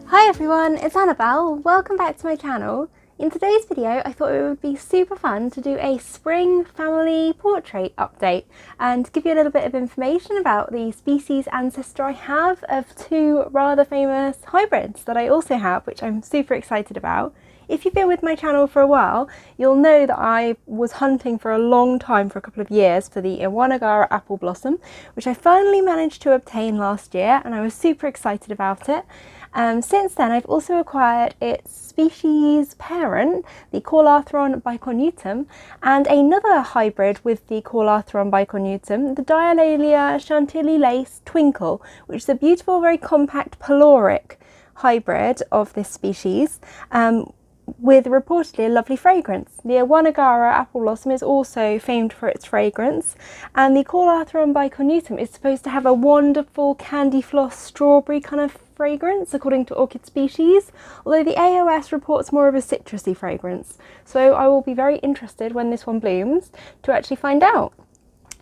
Hi everyone, it's Annabelle. Welcome back to my channel. In today's video I thought it would be super fun to do a spring family portrait update and give you a little bit of information about the species ancestor I have of two rather famous hybrids that I also have, which I'm super excited about. If you've been with my channel for a while, you'll know that I was hunting for a long time, for a couple of years, for the Iwanagara Appleblossom, which I finally managed to obtain last year, and I was super excited about it. Since then, I've also acquired its species parent, the Caularthron bicornutum, and another hybrid with the Caularthron bicornutum, the Dialalia Chantilly lace twinkle, which is a beautiful, very compact pyloric hybrid of this species. With reportedly a lovely fragrance. The Iwanagara Appleblossom is also famed for its fragrance, and the Caularthron bicornutum is supposed to have a wonderful candy floss strawberry kind of fragrance according to orchid species, although the AOS reports more of a citrusy fragrance. So I will be very interested when this one blooms to actually find out.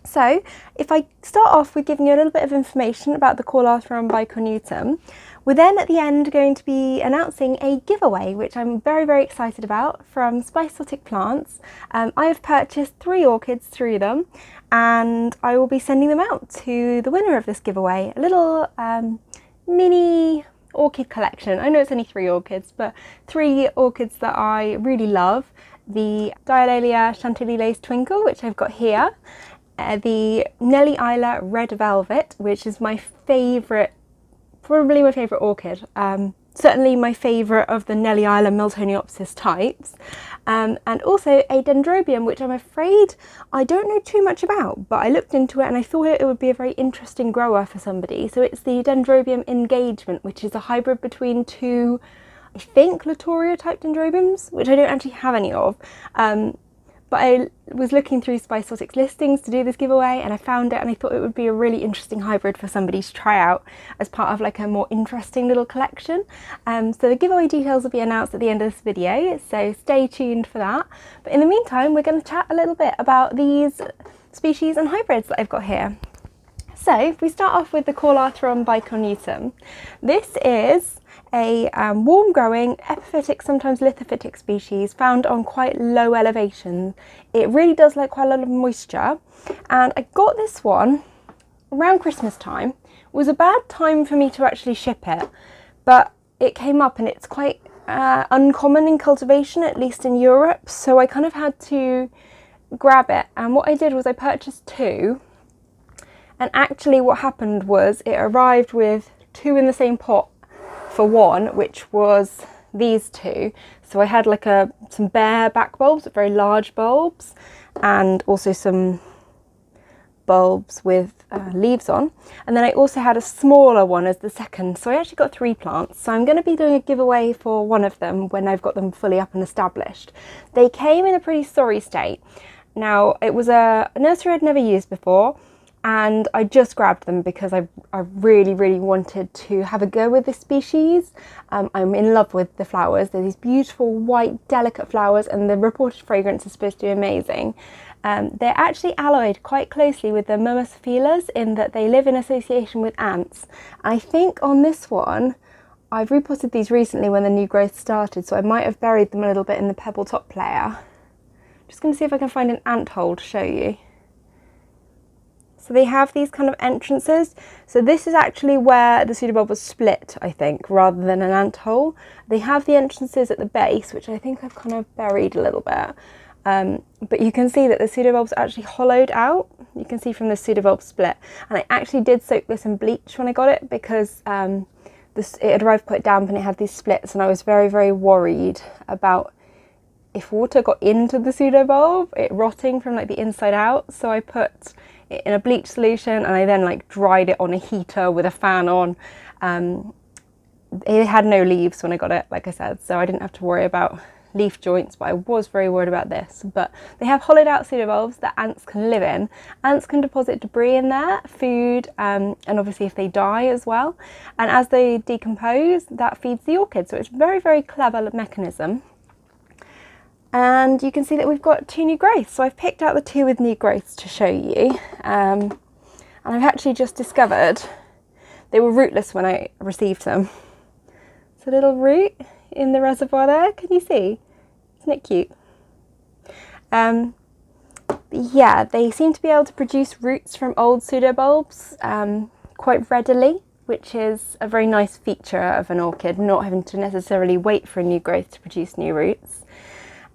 So if I start off with giving you a little bit of information about the Caularthron bicornutum, we're then at the end going to be announcing a giveaway, which I'm very excited about, from Spysotic Plants. I have purchased 3 orchids through them, and I will be sending them out to the winner of this giveaway. A little mini orchid collection. I know it's only 3 orchids, but 3 orchids that I really love. The Dialalia Chantilly lace twinkle, which I've got here. The Nellie Isla red velvet, which is my favourite, probably my favourite orchid. Certainly my favourite of the Nellie Isla Phalaenopsis types. And also a dendrobium, which I'm afraid I don't know too much about, but I looked into it and I thought it would be a very interesting grower for somebody. So it's the Dendrobium engagement, which is a hybrid between 2, I think, Latoria type dendrobiums, which I don't actually have any of. But I was looking through Spysotic's listings to do this giveaway, and I found it, and I thought it would be a really interesting hybrid for somebody to try out as part of like a more interesting little collection. So the giveaway details will be announced at the end of this video, so stay tuned for that. But in the meantime, we're going to chat a little bit about these species and hybrids that I've got here. So if we start off with the Caularthron bicornutum, this is a warm growing, epiphytic, sometimes lithophytic species found on quite low elevation. It really does like quite a lot of moisture, and I got this one around Christmas time. It was a bad time for me to actually ship it, but it came up and it's quite uncommon in cultivation, at least in Europe, so I kind of had to grab it. And what I did was I purchased 2, and actually what happened was it arrived with 2 in the same pot for one, which was these 2. So I had like some bare back bulbs, very large bulbs, and also some bulbs with leaves on. And then I also had a smaller one as the second. So I actually got 3 plants. So I'm going to be doing a giveaway for one of them when I've got them fully up and established. They came in a pretty sorry state. Now, it was a nursery I'd never used before, and I just grabbed them because I really wanted to have a go with this species. I'm in love with the flowers. They're these beautiful white delicate flowers, and the reported fragrance is supposed to be amazing. They're actually alloyed quite closely with the Myrmeciphelas in that they live in association with ants. I think on this one, I've repotted these recently when the new growth started, so I might have buried them a little bit in the pebble top layer. Just going to see if I can find an ant hole to show you. So they have these kind of entrances. So this is actually where the pseudobulb was split, I think, rather than an ant hole. They have the entrances at the base, which I think I've kind of buried a little bit. But you can see that the pseudobulb's actually hollowed out. You can see from the pseudobulb split. And I actually did soak this in bleach when I got it, because it had arrived quite damp and it had these splits, and I was very worried about if water got into the pseudobulb, it rotting from like the inside out. So I put it in a bleach solution, and I then like dried it on a heater with a fan on. It had no leaves when I got it, like I said, so I didn't have to worry about leaf joints, but I was very worried about this. But they have hollowed out pseudobulbs that ants can live in. Ants can deposit debris in there, food, and obviously if they die as well. And as they decompose, that feeds the orchid. So it's a very clever mechanism. And you can see that we've got 2 new growths. So I've picked out the 2 with new growths to show you. And I've actually just discovered they were rootless when I received them. It's a little root in the reservoir there. Can you see? Isn't it cute? Yeah, they seem to be able to produce roots from old pseudobulbs quite readily, which is a very nice feature of an orchid, not having to necessarily wait for a new growth to produce new roots.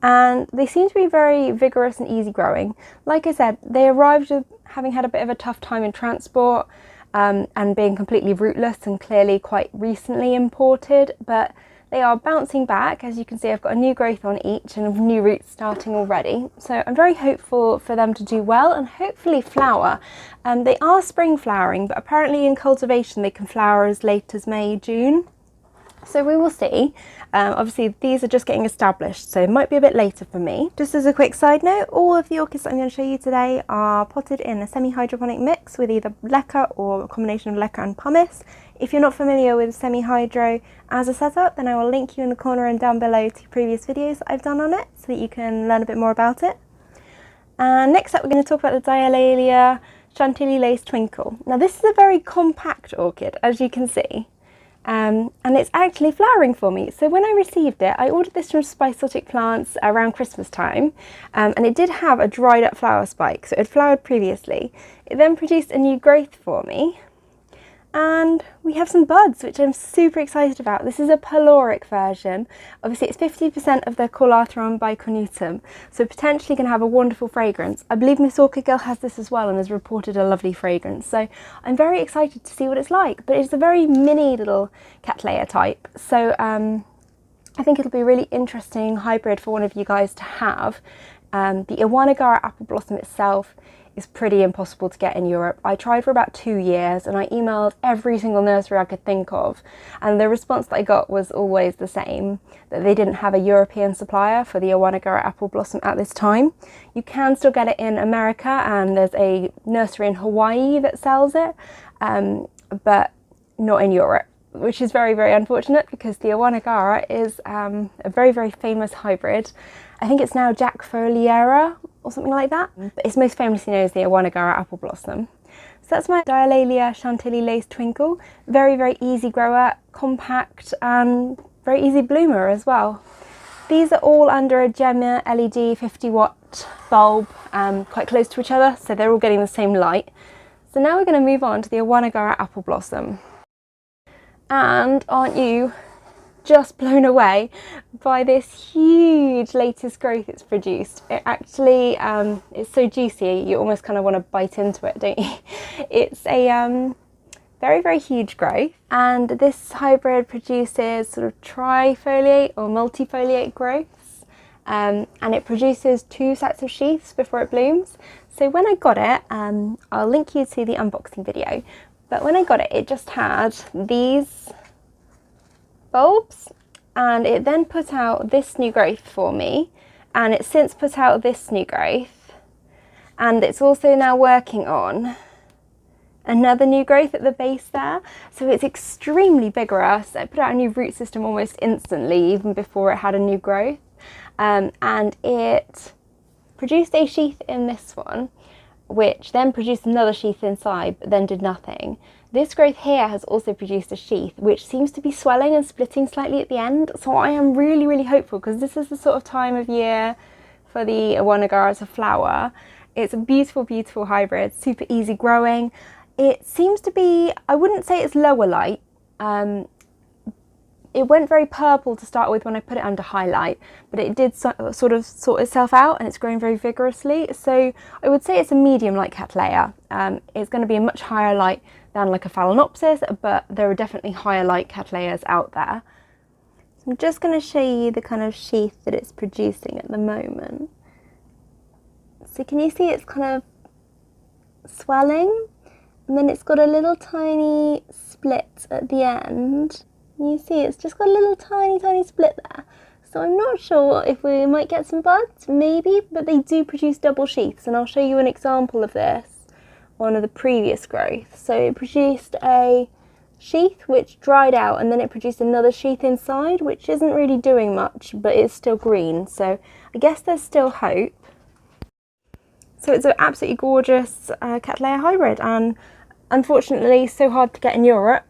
And they seem to be very vigorous and easy growing. Like I said, they arrived having had a bit of a tough time in transport and being completely rootless and clearly quite recently imported, but they are bouncing back. As you can see, I've got a new growth on each and new roots starting already. So I'm very hopeful for them to do well and hopefully flower. They are spring flowering, but apparently in cultivation they can flower as late as May, June. So we will see. Obviously these are just getting established, so it might be a bit later for me. Just as a quick side note, all of the orchids that I'm going to show you today are potted in a semi-hydroponic mix with either leca or a combination of leca and pumice. If you're not familiar with semi-hydro as a setup, then I will link you in the corner and down below to previous videos that I've done on it so that you can learn a bit more about it. And next up we're going to talk about the Dialalia Chantilly Lace Twinkle. Now this is a very compact orchid, as you can see. And it's actually flowering for me. So when I received it, I ordered this from Spysotic Plants around Christmas time, and it did have a dried up flower spike, so it had flowered previously. It then produced a new growth for me, and we have some buds, which I'm super excited about. This is a pyloric version. Obviously it's 50% of the Caularthron bicornutum, so potentially can have a wonderful fragrance. I believe Miss Orchid Girl has this as well and has reported a lovely fragrance, so I'm very excited to see what it's like. But it's a very mini little Cattleyas type, so I think it'll be a really interesting hybrid for one of you guys to have. The Iwanagara Appleblossom itself is pretty impossible to get in Europe. I tried for about 2 years and I emailed every single nursery I could think of, and the response that I got was always the same, that they didn't have a European supplier for the Iwanagara Appleblossom at this time. You can still get it in America, and there's a nursery in Hawaii that sells it, but not in Europe, which is very, very unfortunate because the Iwanagara is a very, very famous hybrid. I think it's now Jack Foliera or something like that, but it's most famously known as the Iwanagara Appleblossom. So that's my Dialalia Chantilly Lace Twinkle. Very, very easy grower, compact, and very easy bloomer as well. These are all under a GEMMA LED 50-watt bulb, quite close to each other, so they're all getting the same light. So now we're going to move on to the Iwanagara Appleblossom. And aren't you just blown away by this huge latest growth it's produced? It actually it's so juicy you almost kind of want to bite into it, don't you? It's a very, very huge growth, and this hybrid produces sort of trifoliate or multifoliate growths, and it produces 2 sets of sheaths before it blooms. So when I got it, I'll link you to the unboxing video, but when I got it, it just had these bulbs, and it then put out this new growth for me, and it's since put out this new growth, and it's also now working on another new growth at the base there. So it's extremely vigorous. It put out a new root system almost instantly, even before it had a new growth, and it produced a sheath in this one, which then produced another sheath inside, but then did nothing. This growth here has also produced a sheath, which seems to be swelling and splitting slightly at the end. So I am really, really hopeful, because this is the sort of time of year for the Iwanagara to flower. It's a beautiful, beautiful hybrid, super easy growing. It seems to be, I wouldn't say it's lower light. It went very purple to start with when I put it under highlight, but it did sort of sort itself out, and it's growing very vigorously. So I would say it's a medium like Cattleya. It's going to be a much higher light than like a Phalaenopsis, but there are definitely higher light Cattleyas out there. So I'm just going to show you the kind of sheath that it's producing at the moment. So can you see it's kind of swelling, and then it's got a little tiny split at the end. You see it's just got a little tiny split there. So I'm not sure if we might get some buds, maybe, but they do produce double sheaths, and I'll show you an example of this, one of the previous growths. So it produced a sheath which dried out, and then it produced another sheath inside, which isn't really doing much, but it's still green. So I guess there's still hope. So it's an absolutely gorgeous Cattleya hybrid, and unfortunately so hard to get in Europe.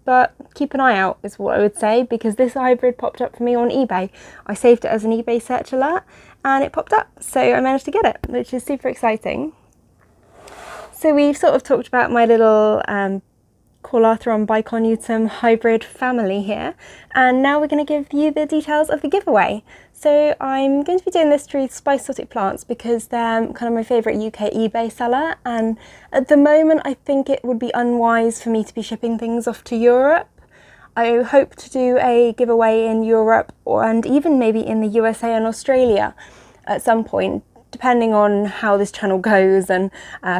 but keep an eye out is what I would say, because this hybrid popped up for me on eBay. I saved it as an eBay search alert and it popped up, so I managed to get it, which is super exciting. So we've sort of talked about my little Caularthron bicornutum hybrid family here, and now we're going to give you the details of the giveaway. So I'm going to be doing this through Spice Exotic Plants because they're kind of my favourite UK eBay seller, and at the moment I think it would be unwise for me to be shipping things off to Europe. I hope to do a giveaway in Europe and even maybe in the USA and Australia at some point, depending on how this channel goes and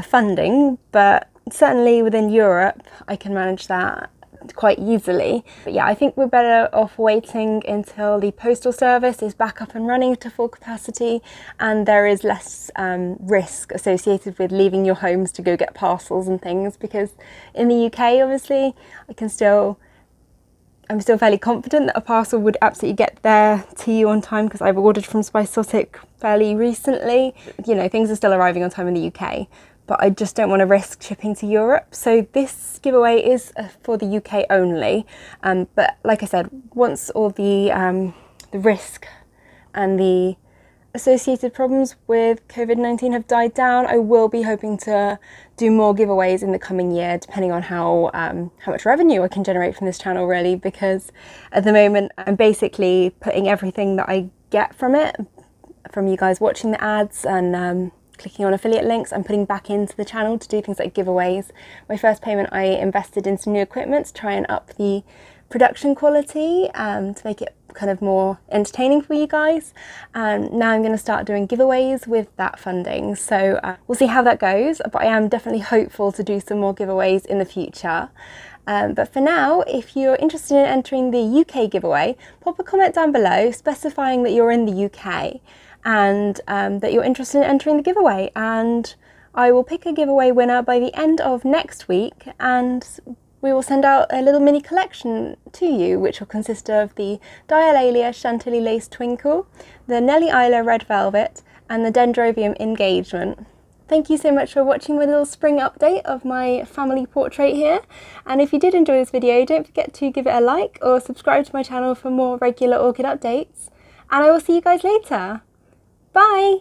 funding, but certainly within Europe I can manage that quite easily. But yeah, I think we're better off waiting until the postal service is back up and running to full capacity and there is less risk associated with leaving your homes to go get parcels and things, because in the UK obviously I'm still fairly confident that a parcel would absolutely get there to you on time, because I've ordered from Spice Exotic fairly recently. You know, things are still arriving on time in the UK, but I just don't want to risk shipping to Europe. So this giveaway is for the UK only. But like I said, once all the risk and the associated problems with COVID-19 have died down, I will be hoping to do more giveaways in the coming year, depending on how much revenue I can generate from this channel, really, because at the moment I'm basically putting everything that I get from it, from you guys watching the ads and clicking on affiliate links, I'm putting back into the channel to do things like giveaways. My first payment I invested in some new equipment to try and up the production quality to make it kind of more entertaining for you guys, and now I'm going to start doing giveaways with that funding, so we'll see how that goes, but I am definitely hopeful to do some more giveaways in the future. But for now, if you're interested in entering the UK giveaway, pop a comment down below specifying that you're in the UK and that you're interested in entering the giveaway, and I will pick a giveaway winner by the end of next week, and we will send out a little mini collection to you, which will consist of the Dialalia Chantilly Lace Twinkle, the Nellie Isla Red Velvet, and the Dendrobium Engagement. Thank you so much for watching my little spring update of my family portrait here. And if you did enjoy this video, don't forget to give it a like or subscribe to my channel for more regular orchid updates. And I will see you guys later. Bye!